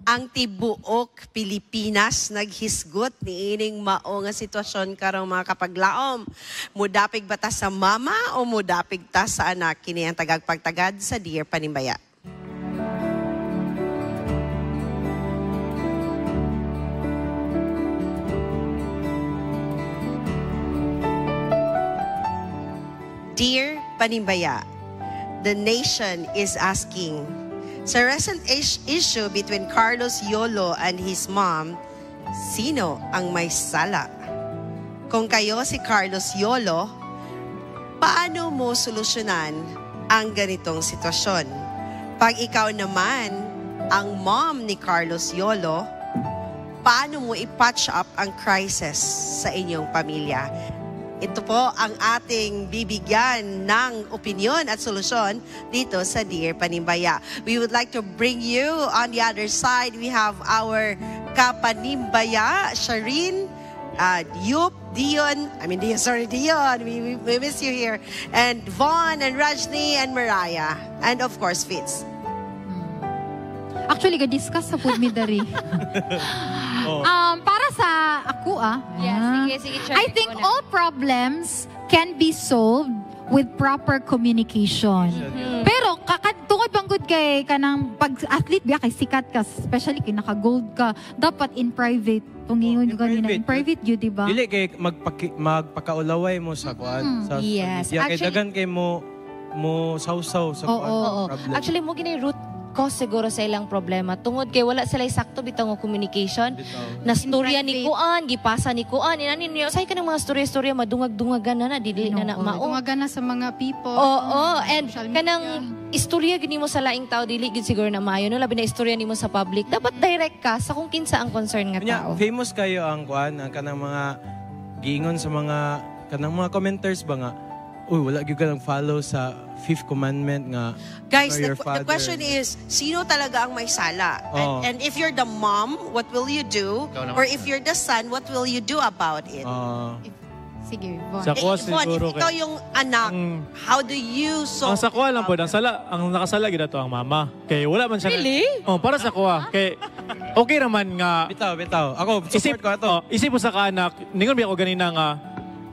ang tibuok Pilipinas naghisgot ni ining mao nga sitwasyon karong mga kapaglaom. Mudapig ba ta sa mama o mudapig ta sa anak? Kini ang tagagpagtagad sa Dear Panimbaya. Dear Panimbaya, the nation is asking, sa recent issue between Carlos Yolo and his mom, sino ang may sala? Kung kayo si Carlos Yolo, paano mo solusyonan ang ganitong sitwasyon? Pag ikaw naman ang mom ni Carlos Yolo, paano mo i-patch up ang crisis sa inyong pamilya? Ito po ang ating bibigyan ng opinyon at solusyon dito sa Dear Panimbaya. We would like to bring you on the other side. We have our kapanimbaya, Shireen, Yup, Dion. We miss you here. And Vaughn and Rajni and Mariah. And of course, Fitz. Actually, ga-discuss sa food me dari. Para sa ako, sige, I think all problems can be solved with proper communication. Pero tungod bang good kay kanang pag-athlete biya kay sikat ka, especially kay naka-gold ka, dapat in private. Tungingon ganina in private yun, di ba? Dili kay magpakaulaway mo sa kuan sa yes. media. Kay dagan kay mo sausaw sa kuan problem. Actually mo ginay root cause siguro sa ilang problema. Tungod kay wala sila sakto bitong communication. Na storya ni kuan, gipasa ni kuan. Inanin niyo, say ka ng mga storya madungag-dungagan na dili na mao. Dungagan na sa mga people. Oo, and kanang istorya gini mo sa laing tao dili gid siguro na maayo no labi na istorya nimo sa public. Dapat direct ka sa kung kinsa ang concern nga tao. Famous kayo ang kuan, ang kanang mga giingon sa mga kanang mga commenters ba nga. Uy, wala gyud ka nang follow sa Fifth Commandment nga. Guys, the question is, sino talaga ang may sala? And if you're the mom, what will you do? Or if you're the son, what will you do about it? Sige, Von. Sa kuha Von, siguro if ikaw yung anak, how do you solve? Ang sa kuha lang po, ang nakasala gina to ang mama. Kay wala man siya. Really? Para sa kuha. Kay okay naman nga. Bitaw. Ako, support ko ito. Isip mo sa kanak, ningon ba ako ganina nga,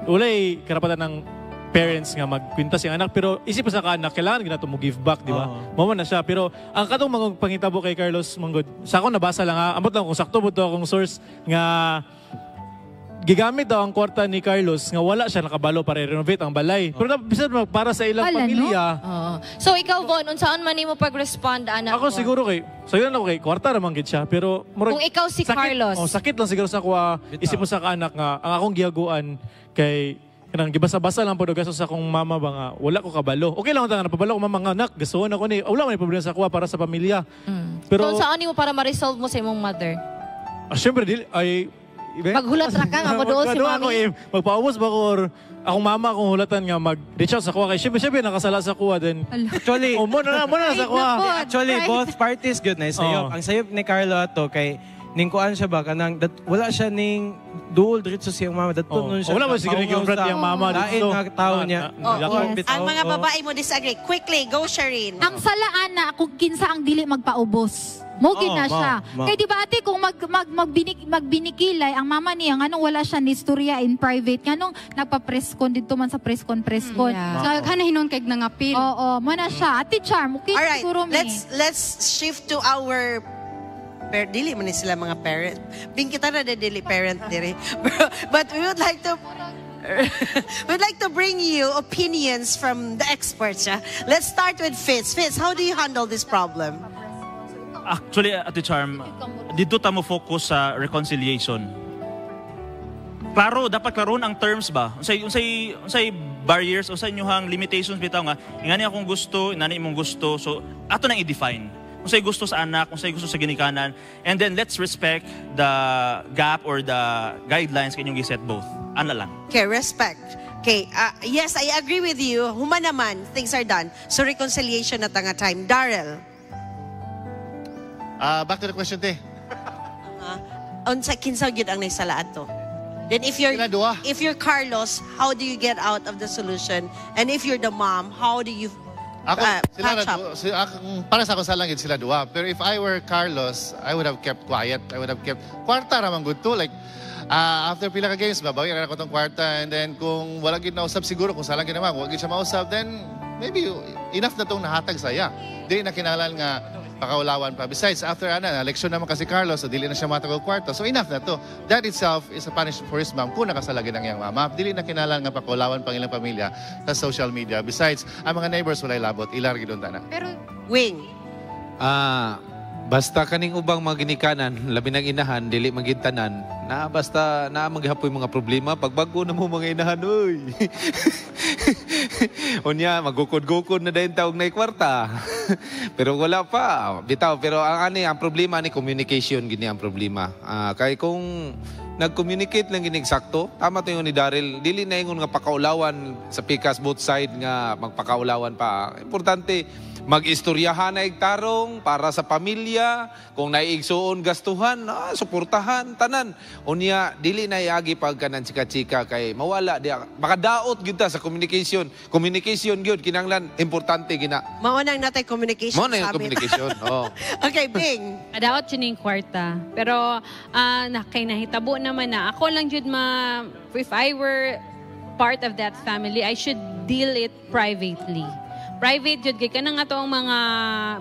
ulay karapatan ng parents nga magkwintas yung anak, pero isip sa kanak, kailangan gina mo give back, di ba? Mama na siya. Pero ang katong mga pangitabo kay Carlos Manggod, sa ako nabasa lang ha, ambot lang kung sakto mo to akong source nga gigamit daw ang kwarta ni Carlos nga wala siya nakabalo para i-renovate ang balay. Pero bisan para sa ilang pamilya. So ikaw, Von, unsaan man nimo pag-respond anak ako mo? siguro sayo lang kay kwarta naman gid siya, pero kung ikaw si Carlos. Sakit lang siguro sa kuha. Isip mo sa kanak nga ang akong gihaguan kay kanang gibasa-basa lang po gasto sa akong mama ba nga wala ko kabalo. Okay lang ta nga napabalo ko mama nga anak, gustuon ako ni wala man problema sa kuha para sa pamilya. Pero so saan mo para ma-resolve mo sa imong mother? Syempre dili ay maghulat ra ka nga moduol si mami. Magpaubos ba ko or akong mama kung hulatan nga mag-reach out sa kuha kay syempre nakasala sa kuha din. Actually, mo na sa kuha. Actually, both parties good na sayop. Ang sayop ni Carlo ato kay ning kuan siya ba kanang wala siya ning duol diretso siyang mama dato nun siya. Wala ba siguro confront yung mama Lain dito. nga tao niya. Ang mga babae mo disagree. Quickly, go Shireen. Ang salaan na kung kinsa ang dili magpaubos. Mogin na siya. Kaya di ba ate kung magbinikilay ang mama niya nganong wala siya ni istorya in private nganong nagpa-press-con dito man sa press-con. Sa hinon kay nangapil. Oo, mana siya. Ate Charm, okay siguro mi. Let's shift to our dili man sila mga parent. Bing kita na dili parent diri. But we would like to bring you opinions from the experts. Let's start with Fitz. Fitz, how do you handle this problem? Actually, Ate Charm, dito tamo focus sa reconciliation. Klaro, dapat klaron ang terms ba? Unsay barriers, unsay inyong limitations bitaw nga, ingani akong gusto, inani imong gusto. So, ato nang i-define. Unsay gusto sa anak, unsay gusto sa ginikanan, and then let's respect the gap or the guidelines kanyong giset both. Ana lang. Okay, respect. Okay, yes, I agree with you. Human naman, things are done. So reconciliation na tanga time. Darrell. Back to the question, te. Unsa kinsa gyud ang naisala ato? Then if you're Carlos, how do you get out of the solution? And if you're the mom, how do you Ako, sila na, Patch para sa ako sa langit sila duwa. Pero if I were Carlos, I would have kept quiet. I would have kept, kwarta naman good too. Like, after pila ka games, babawi na ako tong kwarta. And then kung wala gid nausap siguro, kung saan lang ginawa, wala gid siya mausap, then maybe enough na tong nahatag saya. Di na kinalan nga pakaulawan pa. Besides, after election naman kasi Carlos, so dili na siya matag og kwarta. So enough na to. That itself is a punishment for his mom kung nakasalagi ng iyang mama. Dili na kinalan nga pakaulawan pang ilang pamilya sa social media. Besides, ang mga neighbors walay labot, ilar gid na. Pero Wing. Basta kaning ubang mga ginikanan, labi ng inahan, dili magintanan, na basta na maghapoy mga problema, pagbago na mo mga inahan, uy. Unya, magukod-gukod na dahil tawag na ikwarta. Pero wala pa, bitaw. Pero ang problema ni communication, gini ang problema. Kaya kung nag-communicate lang ginig-sakto, tama to yung ni Daryl, dili na yung nga pakaulawan sa pikas both side nga magpakaulawan pa. Importante, mag-istoryahan na igtarong para sa pamilya, kung naiigsuon gastuhan, suportahan, tanan. Unya, dili na iagi pagkanan chika-chika kay mawala. Makadaot gyud ta sa communication. Communication gyud, kinanglan, importante gina. Maunang natay communication. Mauna yung communication, oh. Okay, Bing. Adaot yun yung kwarta. Pero, kay nahitabo naman na. Ako lang jud if I were part of that family, I should deal it privately. Private jud kay kanang atong mga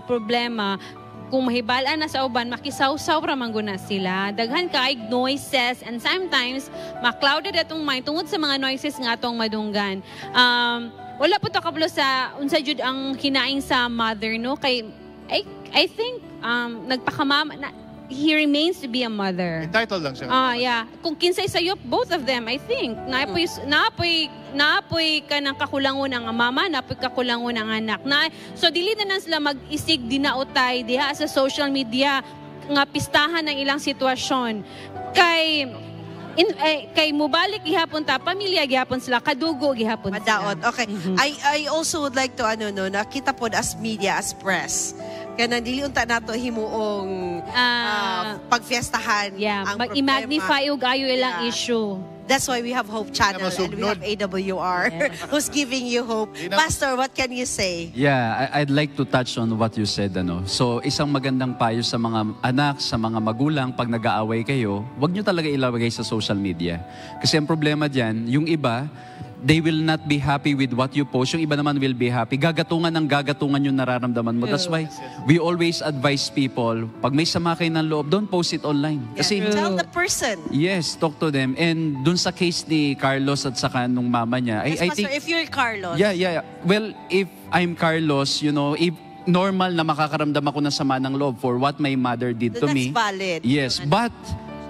problema kung mahibalaan na sa uban makisawsaw ra man guna sila, daghan kay noises, and sometimes ma-clouded atong mind tungod sa mga noises nga atong madunggan. Wala po to kablo sa unsa jud ang kinaing sa mother, no, kay I think nagpakamama na, he remains to be a mother. Entitled lang siya. Yeah. Kung kinsay sayop, both of them, I think. Naapoy ka ng kakulangon ang mama, naapoy kakulangon ang anak. So, dili na sila mag-isig dinautay diha sa social media nga pistahan ng ilang sitwasyon. Kay mubalik gihapon ta, pamilya gihapon sila, kadugo gihapon sila. Madaot. Okay. I also would like to nakita pod as media, as press. Kaya nandili unta nato himuong pagfiestahan ang mag-i-magnify og ayo ilang issue. That's why we have Hope Channel and we have AWR who's giving you hope. Pastor, what can you say? Yeah, I'd like to touch on what you said. So, isang magandang payo sa mga anak, sa mga magulang, pag nag-aaway kayo, wag nyo talaga ilagay sa social media. Kasi ang problema dyan, yung iba, they will not be happy with what you post. Yung iba naman will be happy. Gagatungan yung nararamdaman mo. That's why we always advise people, pag may sama kayo ng loob, don't post it online. Kasi, tell the person. Yes, talk to them. And dun sa case ni Carlos at saka nung mama niya, Yes, I Pastor, think... if you're Carlos. Yeah. Well, if I'm Carlos, if normal na makakaramdam ako ng sama ng loob for what my mother did to me. That's valid. Yes, but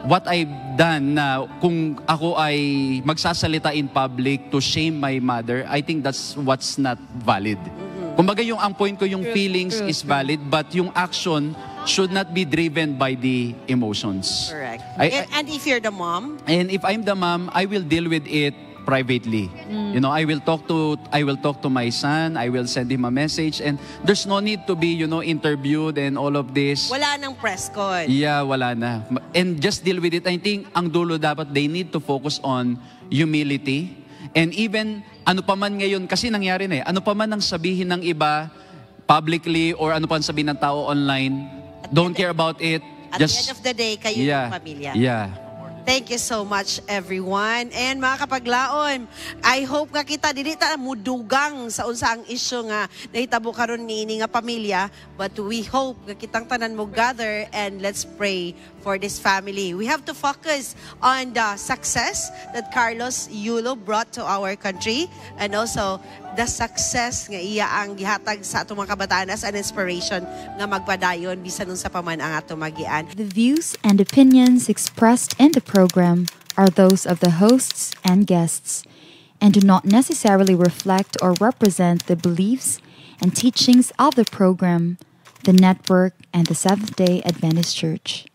what I've done na kung ako ay magsasalita in public to shame my mother, I think that's what's not valid. Kumbaga ang point ko, yung feelings is valid, but yung action should not be driven by the emotions. Correct. And if you're the mom? And if I'm the mom, I will deal with it privately. I will talk to my son, I will send him a message, and there's no need to be, interviewed and all of this. Wala nang press con. Yeah, wala na. And just deal with it. I think ang dulo dapat they need to focus on humility. And even ano pa man ngayon, kasi nangyari na ano pa man ang sabihin ng iba publicly or ano pa ang sabihin ng tao online, don't care about it. At the end of the day, kayo yung pamilya. Yeah. Thank you so much, everyone. And mga kapaglaon, I hope nga kita dili ta mudugang sa unsang issue nga nahitabo karon niini nga pamilya, but we hope nga kitang tanan mo gather and let's pray for this family. We have to focus on the success that Carlos Yulo brought to our country and also the success nga iya ang gihatag sa atong mga kabataan as an inspiration nga magpadayon bisan unsa pa man ang atong magian. The views and opinions expressed in the program are those of the hosts and guests and do not necessarily reflect or represent the beliefs and teachings of the program, the network, and the Seventh-day Adventist Church.